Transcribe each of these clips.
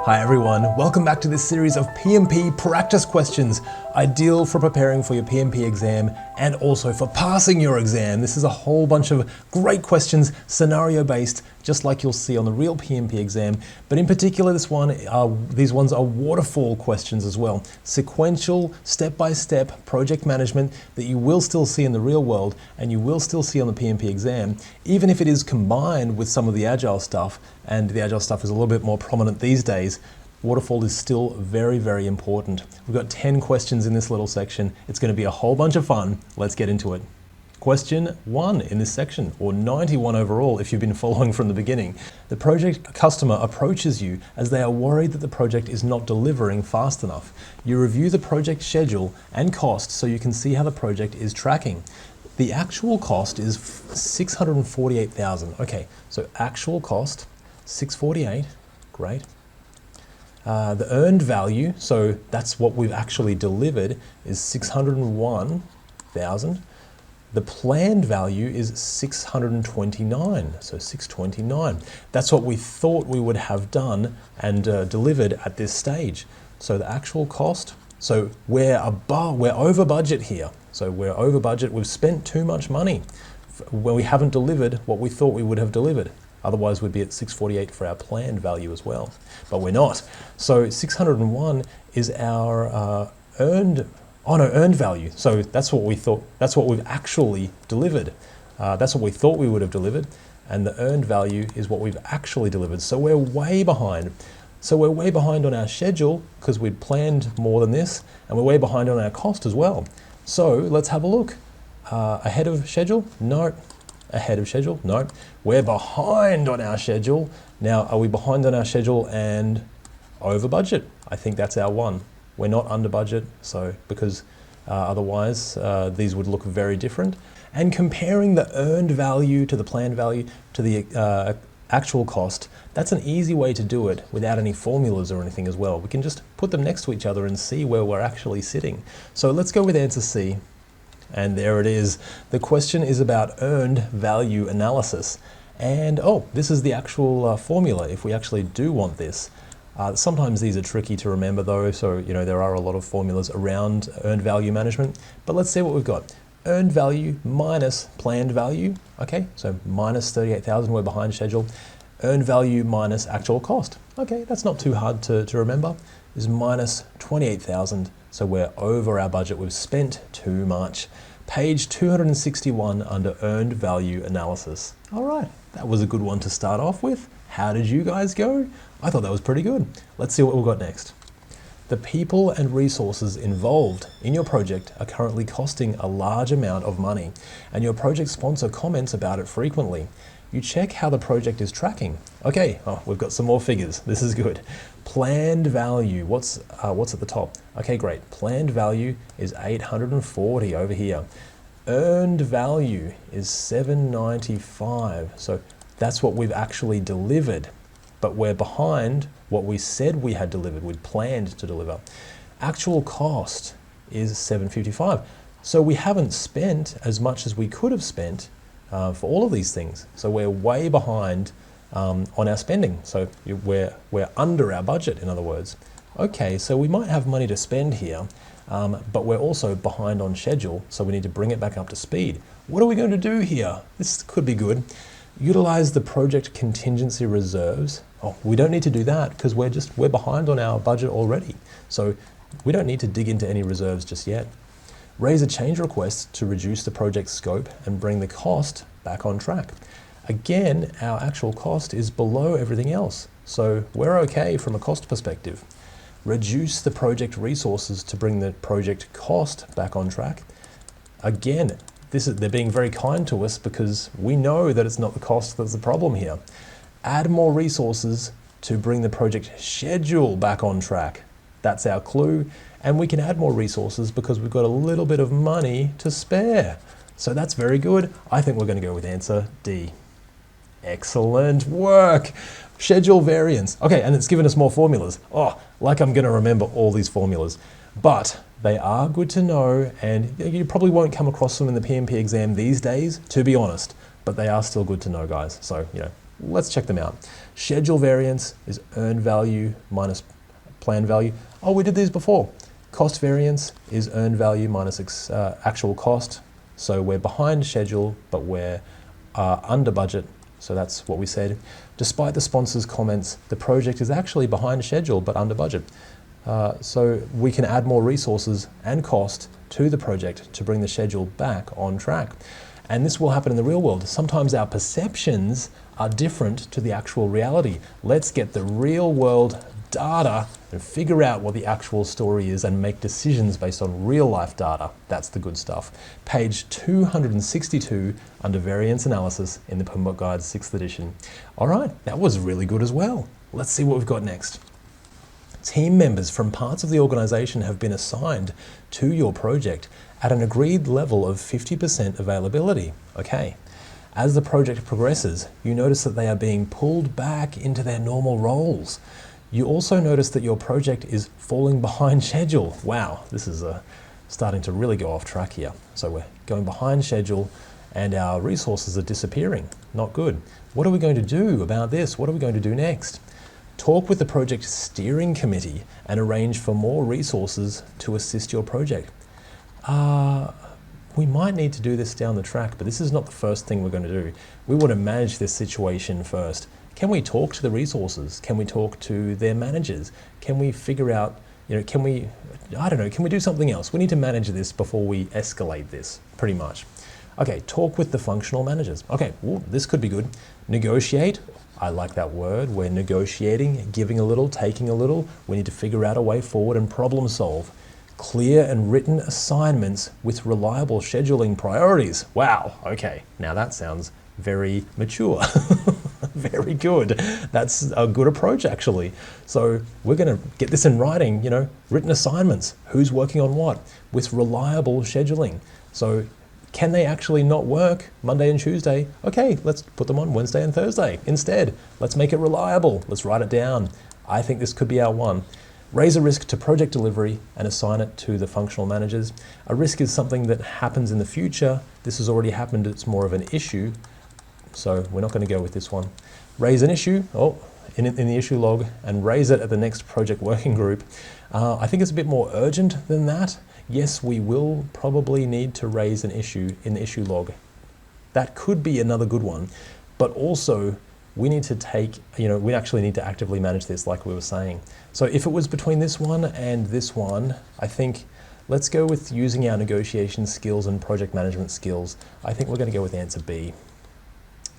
Hi everyone, welcome back to this series of PMP practice questions, ideal for preparing for your PMP exam and also for passing your exam. This is a whole bunch of great questions, scenario based, just like you'll see on the real PMP exam. But in particular, these ones are waterfall questions as well. Sequential, step-by-step project management that you will still see in the real world and you will still see on the PMP exam, even if it is combined with some of the agile stuff, and the agile stuff is a little bit more prominent these days. Waterfall is still very, very important. We've got 10 questions in this little section. It's going to be a whole bunch of fun. Let's get into it. Question 1 in this section, or 91 overall if you've been following from the beginning. The project customer approaches you as they are worried that the project is not delivering fast enough. You review the project schedule and cost so you can see how the project is tracking. The actual cost is $648,000. Okay, so actual cost, 648, great. The earned value, so that's what we've actually delivered, is 601,000. The planned value is 629, so 629. That's what we thought we would have done and delivered at this stage. So the actual cost, so we're over budget here. So we're over budget, we've spent too much money when we haven't delivered what we thought we would have delivered. Otherwise we'd be at 648 for our planned value as well, but we're not. So 601 is our earned value. So that's what we thought, that's what we've actually delivered. That's what we thought we would have delivered, and the earned value is what we've actually delivered. So we're way behind. So we're way behind on our schedule because we'd planned more than this, and we're way behind on our cost as well. So let's have a look. Ahead of schedule? No. Ahead of schedule? No. We're behind on our schedule. Now, are we behind on our schedule and over budget? I think that's our one. We're not under budget, so because otherwise these would look very different. And comparing the earned value to the planned value to the actual cost, that's an easy way to do it without any formulas or anything as well. We can just put them next to each other and see where we're actually sitting. So let's go with answer C. And there it is. The question is about earned value analysis. And this is the actual formula if we actually do want this. Sometimes these are tricky to remember though, so there are a lot of formulas around earned value management. But let's see what we've got. Earned value minus planned value. Okay, so minus 38,000, we're behind schedule. Earned value minus actual cost. Okay, that's not too hard to remember. Is minus 28,000. So we're over our budget, we've spent too much. Page 261 under earned value analysis. All right, that was a good one to start off with. How did you guys go? I thought that was pretty good. Let's see what we've got next. The people and resources involved in your project are currently costing a large amount of money, and your project sponsor comments about it frequently. You check how the project is tracking. Okay, we've got some more figures. This is good. Planned value, what's at the top? Okay, great. Planned value is 840 over here. Earned value is 795. So that's what we've actually delivered, but we're behind what we said we had delivered, we'd planned to deliver. Actual cost is 755. So we haven't spent as much as we could have spent for all of these things. So we're way behind on our spending. So we're under our budget, in other words. Okay, so we might have money to spend here, but we're also behind on schedule, so we need to bring it back up to speed. What are we going to do here? This could be good. Utilize the project contingency reserves. We don't need to do that because we're behind on our budget already. So we don't need to dig into any reserves just yet. Raise a change request to reduce the project scope and bring the cost back on track. Again, our actual cost is below everything else, so we're okay from a cost perspective. Reduce the project resources to bring the project cost back on track. Again, they're being very kind to us because we know that it's not the cost that's the problem here. Add more resources to bring the project schedule back on track. That's our clue. And we can add more resources because we've got a little bit of money to spare. So that's very good. I think we're going to go with answer D. Excellent work. Schedule variance. Okay, and it's given us more formulas. Like I'm going to remember all these formulas. But they are good to know, and you probably won't come across them in the PMP exam these days, to be honest. But they are still good to know, guys. So, Let's check them out. Schedule variance is earned value minus planned value. Oh, we did these before. Cost variance is earned value minus actual cost. So we're behind schedule, but we're under budget. So that's what we said. Despite the sponsor's comments, the project is actually behind schedule, but under budget. So we can add more resources and cost to the project to bring the schedule back on track. And this will happen in the real world. Sometimes our perceptions are different to the actual reality. Let's get the real world data and figure out what the actual story is and make decisions based on real life data. That's the good stuff. Page 262 under variance analysis in the PMBOK Guide 6th edition. All right, that was really good as well. Let's see what we've got next. Team members from parts of the organization have been assigned to your project at an agreed level of 50% availability. Okay. As the project progresses, you notice that they are being pulled back into their normal roles. You also notice that your project is falling behind schedule. Wow, this is starting to really go off track here. So we're going behind schedule and our resources are disappearing. Not good. What are we going to do about this? What are we going to do next? Talk with the project steering committee and arrange for more resources to assist your project. We might need to do this down the track, but this is not the first thing we're going to do. We want to manage this situation first. Can we talk to the resources? Can we talk to their managers? Can we figure out, can we do something else? We need to manage this before we escalate this, pretty much. Okay, talk with the functional managers. Okay, ooh, this could be good. Negotiate. I like that word. We're negotiating, giving a little, taking a little. We need to figure out a way forward and problem solve. Clear and written assignments with reliable scheduling priorities. Wow, okay, now that sounds very mature. Very good. That's a good approach, actually. So we're going to get this in writing, written assignments, who's working on what, with reliable scheduling. So can they actually not work Monday and Tuesday? Okay, let's put them on Wednesday and Thursday instead. Let's make it reliable. Let's write it down. I think this could be our one. Raise a risk to project delivery and assign it to the functional managers. A risk is something that happens in the future. This has already happened. It's more of an issue. So we're not going to go with this one. Raise an issue in the issue log and raise it at the next project working group. I think it's a bit more urgent than that. Yes, we will probably need to raise an issue in the issue log. That could be another good one, but also we need to we actually need to actively manage this like we were saying. So if it was between this one and this one, I think let's go with using our negotiation skills and project management skills. I think we're going to go with answer B.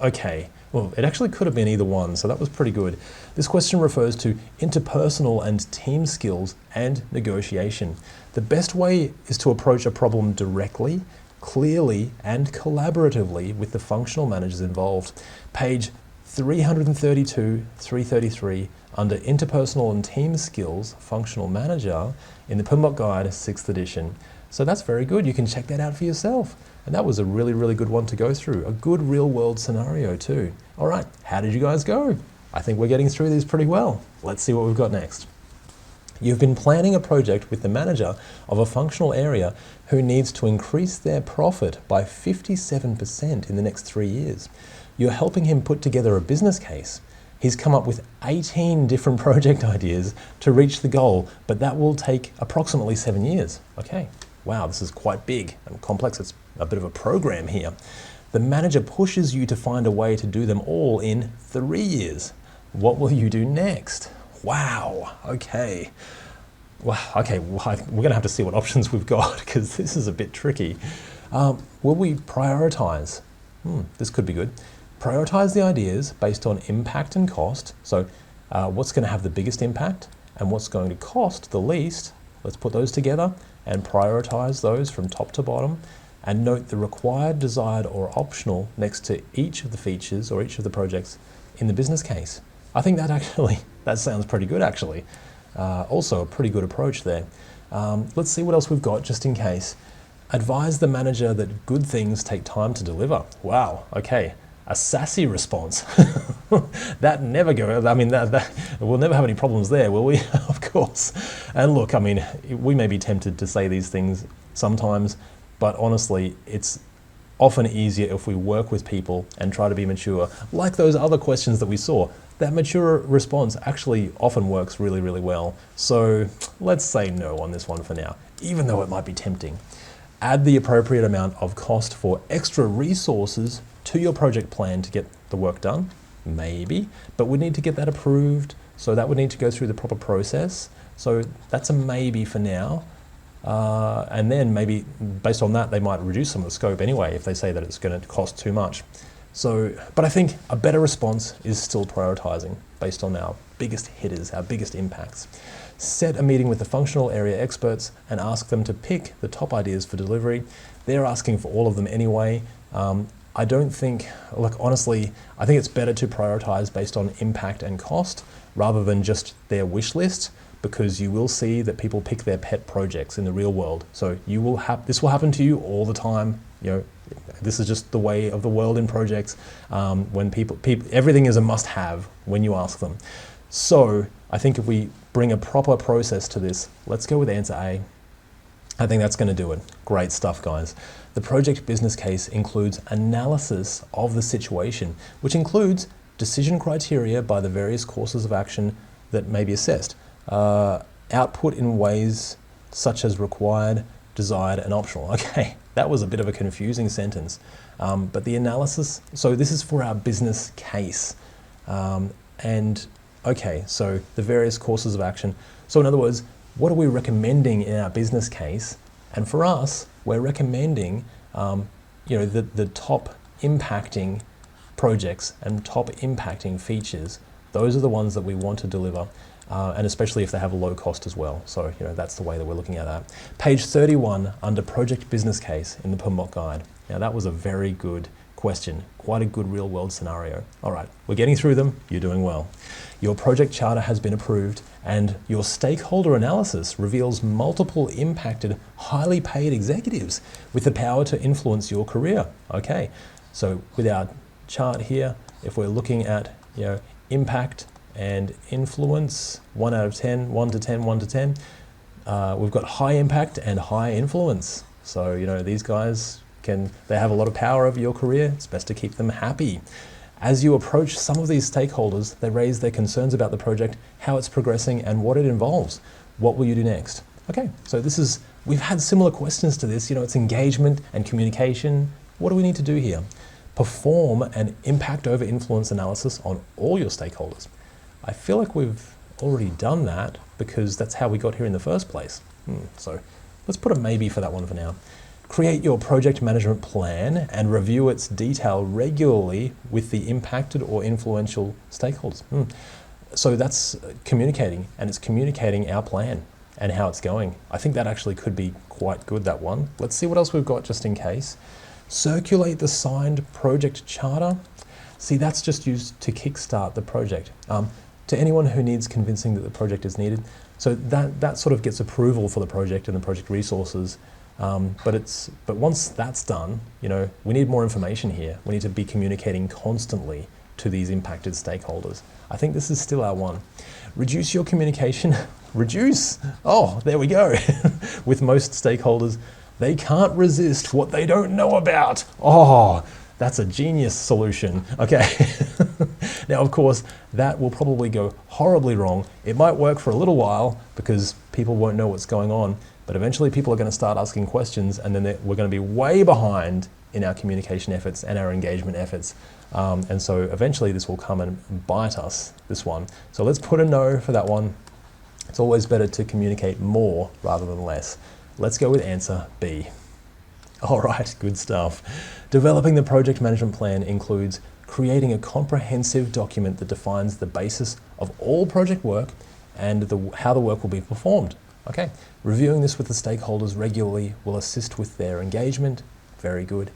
Okay, well, it actually could have been either one, so that was pretty good. This question refers to interpersonal and team skills and negotiation. The best way is to approach a problem directly, clearly, and collaboratively with the functional managers involved. Page 332, 333, under interpersonal and team skills, functional manager, in the PMBOK Guide 6th edition. So that's very good. You can check that out for yourself. And that was a really, really good one to go through. A good real world scenario too. All right, how did you guys go? I think we're getting through these pretty well. Let's see what we've got next. You've been planning a project with the manager of a functional area who needs to increase their profit by 57% in the next 3 years. You're helping him put together a business case. He's come up with 18 different project ideas to reach the goal, but that will take approximately 7 years. Okay, wow, this is quite big and complex. It's a bit of a program here. The manager pushes you to find a way to do them all in 3 years. What will you do next? Wow, okay. Well, okay, we're going to have to see what options we've got because this is a bit tricky. Will we prioritize? This could be good. Prioritize the ideas based on impact and cost. So what's going to have the biggest impact and what's going to cost the least. Let's put those together and prioritize those from top to bottom and note the required, desired, or optional next to each of the features or each of the projects in the business case. I think that sounds pretty good actually. Also a pretty good approach there. Let's see what else we've got just in case. Advise the manager that good things take time to deliver. Wow, okay. A sassy response. That never goes. I mean, that we'll never have any problems there, will we? Of course. And look, I mean, we may be tempted to say these things sometimes, but honestly, it's often easier if we work with people and try to be mature. Like those other questions that we saw, that mature response actually often works really, really well. So let's say no on this one for now, even though it might be tempting. Add the appropriate amount of cost for extra resources to your project plan to get the work done. Maybe, but we need to get that approved. So that would need to go through the proper process. So that's a maybe for now. And then maybe based on that, they might reduce some of the scope anyway if they say that it's going to cost too much. So, but I think a better response is still prioritizing based on our biggest hitters, our biggest impacts. Set a meeting with the functional area experts and ask them to pick the top ideas for delivery. They're asking for all of them anyway. I don't think, look, honestly, I think it's better to prioritize based on impact and cost rather than just their wish list, because you will see that people pick their pet projects in the real world. So you will have, this will happen to you all the time. You know, this is just the way of the world in projects. When people, everything is a must-have when you ask them. So I think if we bring a proper process to this, let's go with answer A. I think that's going to do it. Great stuff, guys. The project business case includes analysis of the situation, which includes decision criteria by the various courses of action that may be assessed, output in ways such as required, desired, and optional. Okay, that was a bit of a confusing sentence, but the analysis, so this is for our business case. And okay, so the various courses of action. So in other words, what are we recommending in our business case? And for us, we're recommending the top impacting projects and top impacting features. Those are the ones that we want to deliver, and especially if they have a low cost as well. So that's the way that we're looking at that. Page 31 under project business case in the PMBOK guide. Now that was a very good question, quite a good real world scenario. All right, we're getting through them, you're doing well. Your project charter has been approved and your stakeholder analysis reveals multiple impacted, highly paid executives with the power to influence your career. Okay, so with our chart here, if we're looking at impact and influence, 1 out of 10, 1 to 10, 1 to 10, we've got high impact and high influence. So these guys they have a lot of power over your career. It's best to keep them happy. As you approach some of these stakeholders, they raise their concerns about the project, how it's progressing, and what it involves. What will you do next? Okay, so we've had similar questions to this. It's engagement and communication. What do we need to do here? Perform an impact over influence analysis on all your stakeholders. I feel like we've already done that because that's how we got here in the first place. So let's put a maybe for that one for now. Create your project management plan and review its detail regularly with the impacted or influential stakeholders. So that's communicating, and it's communicating our plan and how it's going. I think that actually could be quite good, that one. Let's see what else we've got just in case. Circulate the signed project charter. See, that's just used to kickstart the project. To anyone who needs convincing that the project is needed. So that sort of gets approval for the project and the project resources. But once that's done, we need more information here. We need to be communicating constantly to these impacted stakeholders. I think this is still our one. Reduce your communication. Reduce. Oh, there we go. With most stakeholders, they can't resist what they don't know about. Oh, that's a genius solution. Okay. Now, of course, that will probably go horribly wrong. It might work for a little while because people won't know what's going on. But eventually people are going to start asking questions, and then we're going to be way behind in our communication efforts and our engagement efforts. And so eventually this will come and bite us, this one. So let's put a no for that one. It's always better to communicate more rather than less. Let's go with answer B. All right, good stuff. Developing the project management plan includes creating a comprehensive document that defines the basis of all project work and how the work will be performed. Okay, reviewing this with the stakeholders regularly will assist with their engagement. Very good.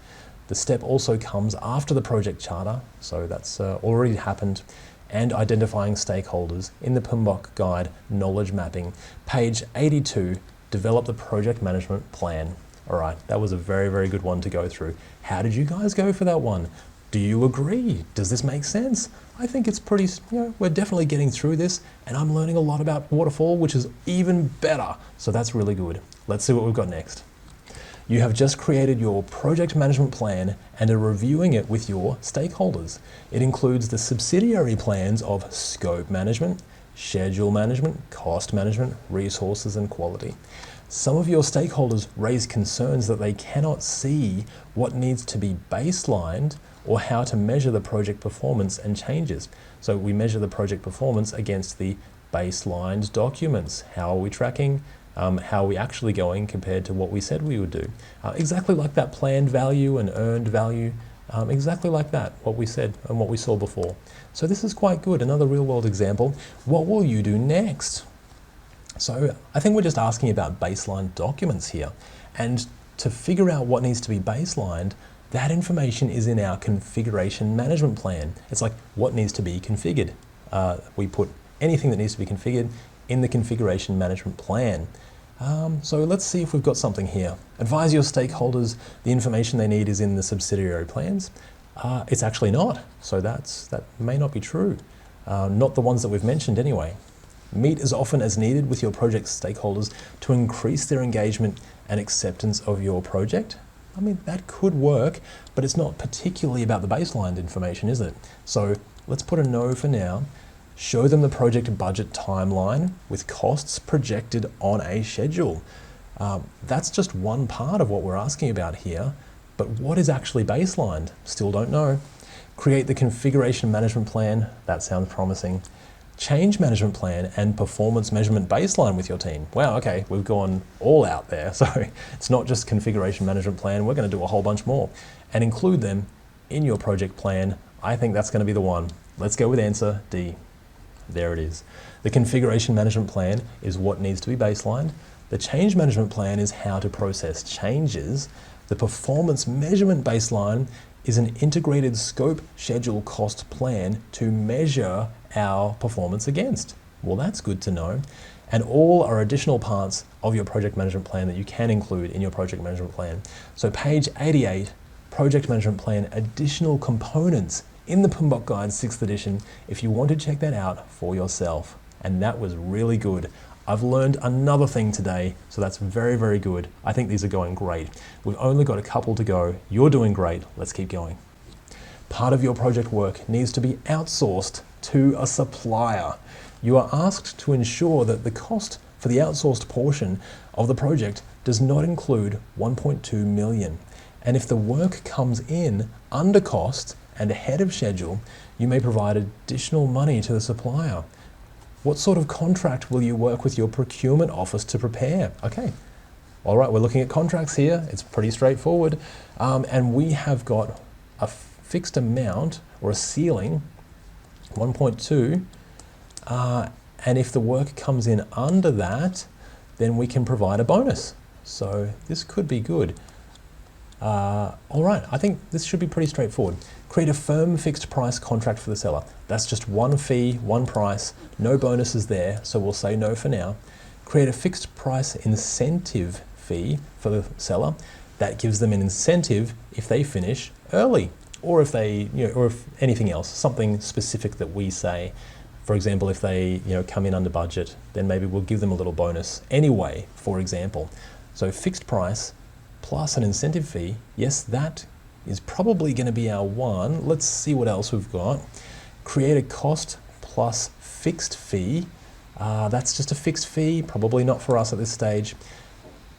The step also comes after the project charter, so that's already happened, and identifying stakeholders in the PMBOK guide, knowledge mapping. Page 82, develop the project management plan. All right, that was a very, very good one to go through. How did you guys go for that one? Do you agree? Does this make sense? I think it's pretty, we're definitely getting through this, and I'm learning a lot about waterfall, which is even better. So that's really good. Let's see what we've got next. You have just created your project management plan and are reviewing it with your stakeholders. It includes the subsidiary plans of scope management, schedule management, cost management, resources, and quality. Some of your stakeholders raise concerns that they cannot see what needs to be baselined or how to measure the project performance and changes. So we measure the project performance against the baselined documents. How are we tracking? How are we actually going compared to what we said we would do? Exactly like that planned value and earned value, exactly like that, what we said and what we saw before. So this is quite good, another real world example. What will you do next? So I think we're just asking about baseline documents here. And to figure out what needs to be baselined, that information is in our configuration management plan. It's like what needs to be configured. We put anything that needs to be configured in the configuration management plan. So let's see if we've got something here. Advise your stakeholders the information they need is in the subsidiary plans. It's actually not, so that may not be true. Not the ones that we've mentioned anyway. Meet as often as needed with your project stakeholders to increase their engagement and acceptance of your project. I mean, that could work, but it's not particularly about the baseline information, is it? So let's put a no for now. Show them the project budget timeline with costs projected on a schedule. That's just one part of what we're asking about here, but what is actually baselined? Still don't know. Create the configuration management plan. That sounds promising. Change management plan and performance measurement baseline with your team. Wow, okay, we've gone all out there. So it's not just configuration management plan, we're gonna do a whole bunch more and include them in your project plan. I think that's gonna be the one. Let's go with answer D. There it is. The configuration management plan is what needs to be baselined. The change management plan is how to process changes. The performance measurement baseline is an integrated scope, schedule, cost plan to measure our performance against. Well, that's good to know. And all are additional parts of your project management plan that you can include in your project management plan. So page 88, project management plan, additional components in the PMBOK Guide 6th edition if you want to check that out for yourself. And that was really good. I've learned another thing today, so that's very, very good. I think these are going great. We've only got a couple to go. You're doing great. Let's keep going. Part of your project work needs to be outsourced to a supplier. You are asked to ensure that the cost for the outsourced portion of the project does not include 1.2 million. And if the work comes in under cost and ahead of schedule, you may provide additional money to the supplier. What sort of contract will you work with your procurement office to prepare? Okay, all right, we're looking at contracts here. It's pretty straightforward. And we have got a fixed amount or a ceiling, 1.2, and if the work comes in under that, then we can provide a bonus. So this could be good. All right, I think this should be pretty straightforward. Create a firm fixed price contract for the seller. That's just one fee, one price, no bonuses there, so we'll say no for now. Create a fixed price incentive fee for the seller. That gives them an incentive if they finish early, or if they, or if anything else, something specific that we say. For example, if they, come in under budget, then maybe we'll give them a little bonus anyway, for example. So fixed price plus an incentive fee, yes, that is probably going to be our one. Let's see what else we've got. Create a cost plus fixed fee. That's just a fixed fee, probably not for us at this stage.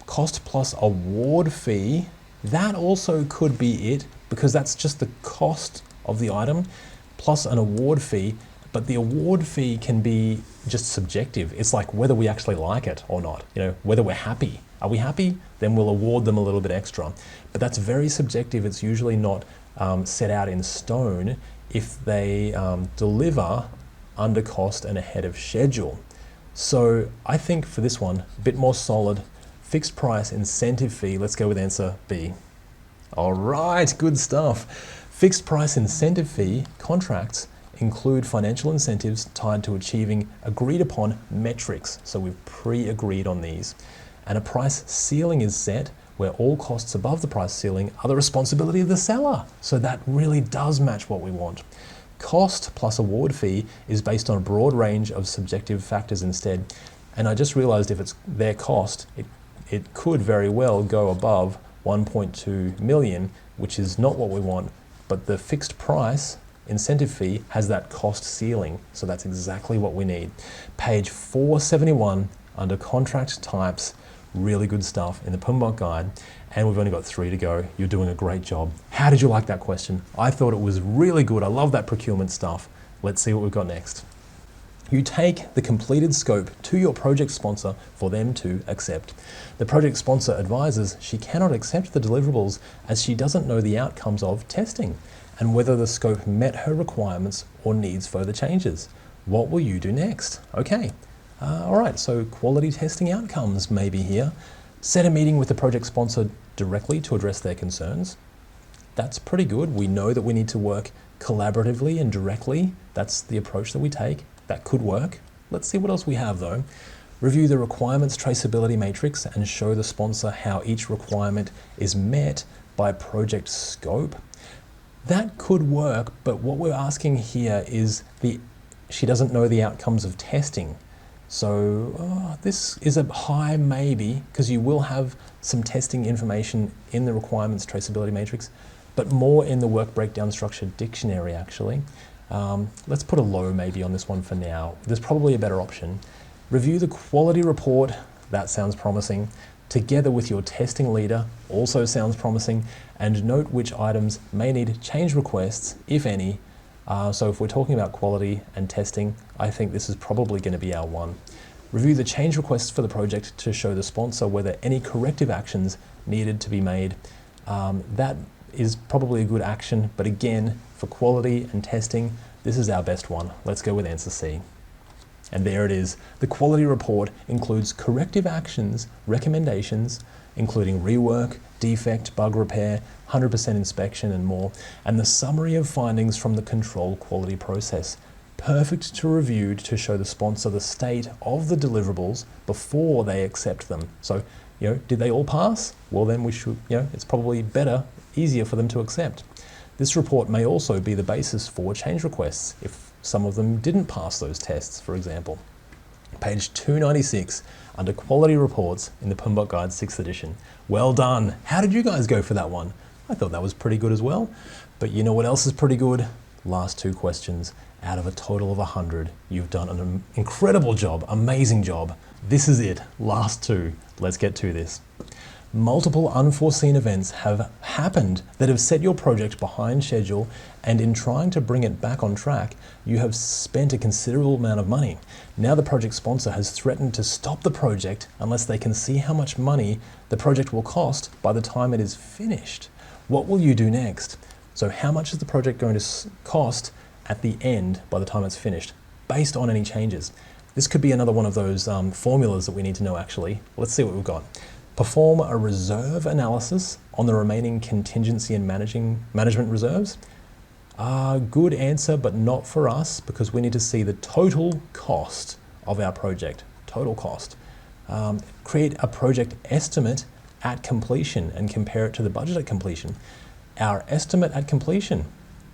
Cost plus award fee, that also could be it, because that's just the cost of the item plus an award fee. But the award fee can be just subjective. It's like whether we actually like it or not, whether we're happy. Are we happy? Then we'll award them a little bit extra. But that's very subjective. It's usually not set out in stone if they deliver under cost and ahead of schedule. So I think for this one, a bit more solid, fixed price incentive fee. Let's go with answer B. All right, good stuff. Fixed price incentive fee contracts include financial incentives tied to achieving agreed upon metrics. So we've pre-agreed on these. And a price ceiling is set where all costs above the price ceiling are the responsibility of the seller. So that really does match what we want. Cost plus award fee is based on a broad range of subjective factors instead. And I just realized if it's their cost, it could very well go above 1.2 million, which is not what we want, but the fixed price incentive fee has that cost ceiling. So that's exactly what we need. Page 471 under contract types, really good stuff in the PMBOK guide. And we've only got 3 to go. You're doing a great job. How did you like that question? I thought it was really good. I love that procurement stuff. Let's see what we've got next. You take the completed scope to your project sponsor for them to accept. The project sponsor advises she cannot accept the deliverables as she doesn't know the outcomes of testing and whether the scope met her requirements or needs further changes. What will you do next? Okay, all right, so quality testing outcomes may be here. Set a meeting with the project sponsor directly to address their concerns. That's pretty good. We know that we need to work collaboratively and directly. That's the approach that we take. That could work. Let's see what else we have though. Review the requirements traceability matrix and show the sponsor how each requirement is met by project scope. That could work, but what we're asking here is she doesn't know the outcomes of testing. So this is a high maybe, because you will have some testing information in the requirements traceability matrix, but more in the work breakdown structure dictionary actually. Let's put a low maybe on this one for now. There's probably a better option. Review the quality report, that sounds promising, together with your testing leader, also sounds promising, and note which items may need change requests, if any. So if we're talking about quality and testing, I think this is probably going to be our one. Review the change requests for the project to show the sponsor whether any corrective actions needed to be made. That is probably a good action, but again, for quality and testing, this is our best one. Let's go with answer C. And there it is. The quality report includes corrective actions, recommendations, including rework, defect, bug repair, 100% inspection and more, and the summary of findings from the control quality process. Perfect to review to show the sponsor the state of the deliverables before they accept them. So, did they all pass? Well, then we should, it's probably better, easier for them to accept. This report may also be the basis for change requests if some of them didn't pass those tests, for example. Page 296 under quality reports in the PMBOK Guide 6th edition. Well done. How did you guys go for that one? I thought that was pretty good as well. But you know what else is pretty good? Last 2 questions out of a total of 100. You've done an incredible job, amazing job. This is it, last 2. Let's get to this. Multiple unforeseen events have happened that have set your project behind schedule, and in trying to bring it back on track, you have spent a considerable amount of money. Now the project sponsor has threatened to stop the project unless they can see how much money the project will cost by the time it is finished. What will you do next? So how much is the project going to cost at the end by the time it's finished, based on any changes? This could be another one of those formulas that we need to know actually. Let's see what we've got. Perform a reserve analysis on the remaining contingency and management reserves. Good answer, but not for us because we need to see the total cost of our project, total cost. Create a project estimate at completion and compare it to the budget at completion. Our estimate at completion,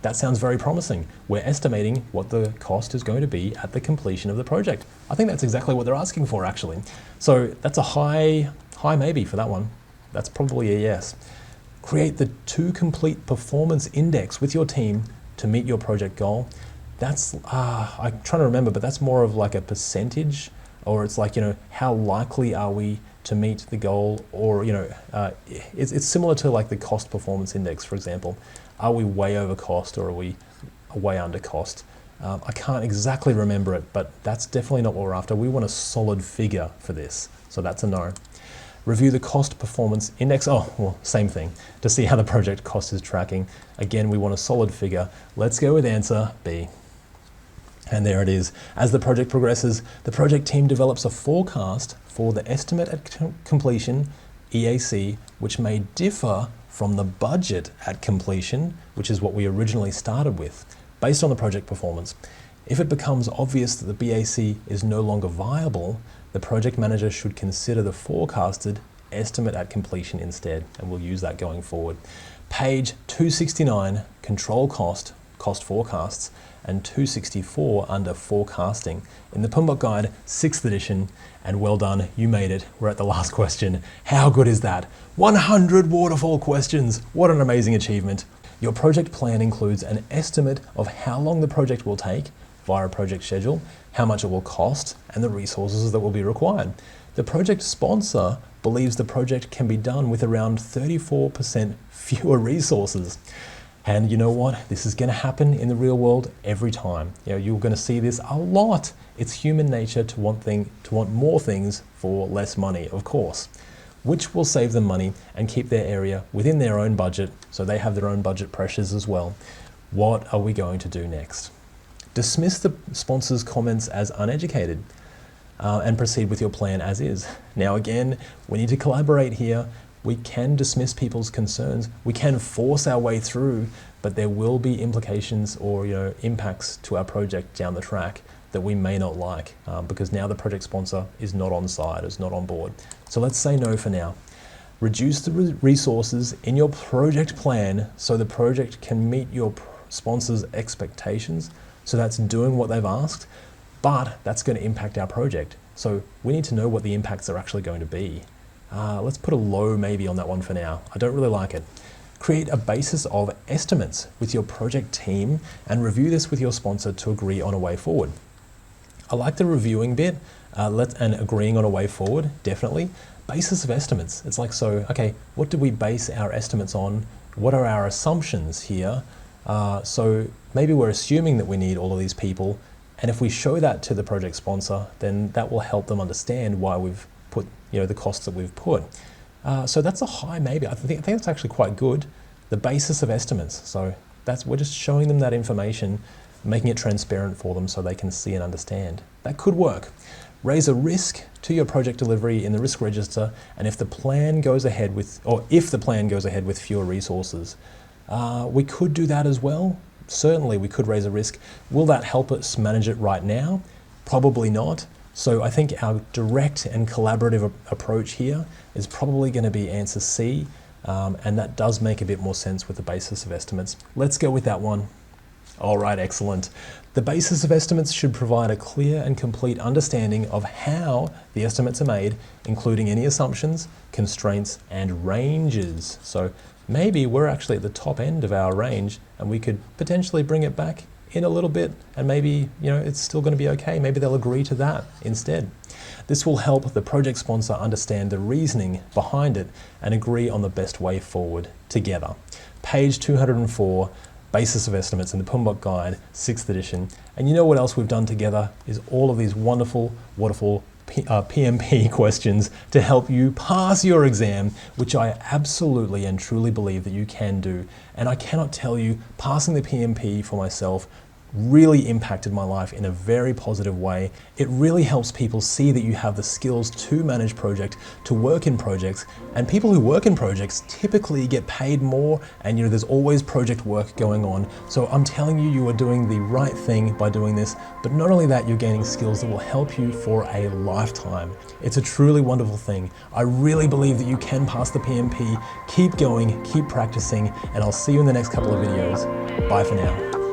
that sounds very promising. We're estimating what the cost is going to be at the completion of the project. I think that's exactly what they're asking for actually. So that's a high maybe for that one. That's probably a yes. Create the to complete performance index with your team to meet your project goal. That's, I'm trying to remember, but that's more of like a percentage, or it's like, how likely are we to meet the goal, or, it's similar to like the cost performance index, for example. Are we way over cost or are we way under cost? I can't exactly remember it, but that's definitely not what we're after. We want a solid figure for this, so that's a no. Review the cost performance index. Oh, well, same thing, to see how the project cost is tracking. Again, we want a solid figure. Let's go with answer B. And there it is. As the project progresses, the project team develops a forecast for the estimate at completion, EAC, which may differ from the budget at completion, which is what we originally started with, based on the project performance. If it becomes obvious that the BAC is no longer viable, the project manager should consider the forecasted estimate at completion instead, and we'll use that going forward. Page 269, control cost, cost forecasts, and 264 under forecasting. In the PMBOK guide, 6th edition, and well done, you made it. We're at the last question. How good is that? 100 waterfall questions. What an amazing achievement. Your project plan includes an estimate of how long the project will take via a project schedule, how much it will cost, and the resources that will be required. The project sponsor believes the project can be done with around 34% fewer resources. And you know what? This is going to happen in the real world every time. You're going to see this a lot. It's human nature to want more things for less money, of course, which will save them money and keep their area within their own budget, so they have their own budget pressures as well. What are we going to do next? Dismiss the sponsor's comments as uneducated and proceed with your plan as is. Now again, we need to collaborate here. We can dismiss people's concerns. We can force our way through, but there will be implications or impacts to our project down the track that we may not like because now the project sponsor is not on side, is not on board. So let's say no for now. Reduce the resources in your project plan so the project can meet your sponsor's expectations. So that's doing what they've asked, but that's going to impact our project. So we need to know what the impacts are actually going to be. Let's put a low maybe on that one for now. I don't really like it. Create a basis of estimates with your project team and review this with your sponsor to agree on a way forward. I like the reviewing bit and agreeing on a way forward, definitely. Basis of estimates. It's like, so, okay, what do we base our estimates on? What are our assumptions here? So maybe we're assuming that we need all of these people, and if we show that to the project sponsor, then that will help them understand why we've put the costs that we've put. So that's a high maybe. I think that's actually quite good. The basis of estimates. So we're just showing them that information, making it transparent for them so they can see and understand. That could work. Raise a risk to your project delivery in the risk register, and if the plan goes ahead with fewer resources, we could do that as well. Certainly we could raise a risk. Will that help us manage it right now? Probably not. So I think our direct and collaborative approach here is probably going to be answer C, and that does make a bit more sense with the basis of estimates. Let's go with that one. All right, excellent. The basis of estimates should provide a clear and complete understanding of how the estimates are made, including any assumptions, constraints, and ranges. So maybe we're actually at the top end of our range and we could potentially bring it back in a little bit, and maybe it's still going to be okay. Maybe they'll agree to that instead. This will help the project sponsor understand the reasoning behind it and agree on the best way forward together. Page 204, basis of estimates in the PMBOK guide, 6th edition. And you know what else we've done together is all of these wonderful waterfall PMP questions to help you pass your exam, which I absolutely and truly believe that you can do. And I cannot tell you, passing the PMP for myself really impacted my life in a very positive way. It really helps people see that you have the skills to manage projects, to work in projects, and people who work in projects typically get paid more, and there's always project work going on. So I'm telling you, you are doing the right thing by doing this, but not only that, you're gaining skills that will help you for a lifetime. It's a truly wonderful thing. I really believe that you can pass the PMP. Keep going, keep practicing, and I'll see you in the next couple of videos. Bye for now.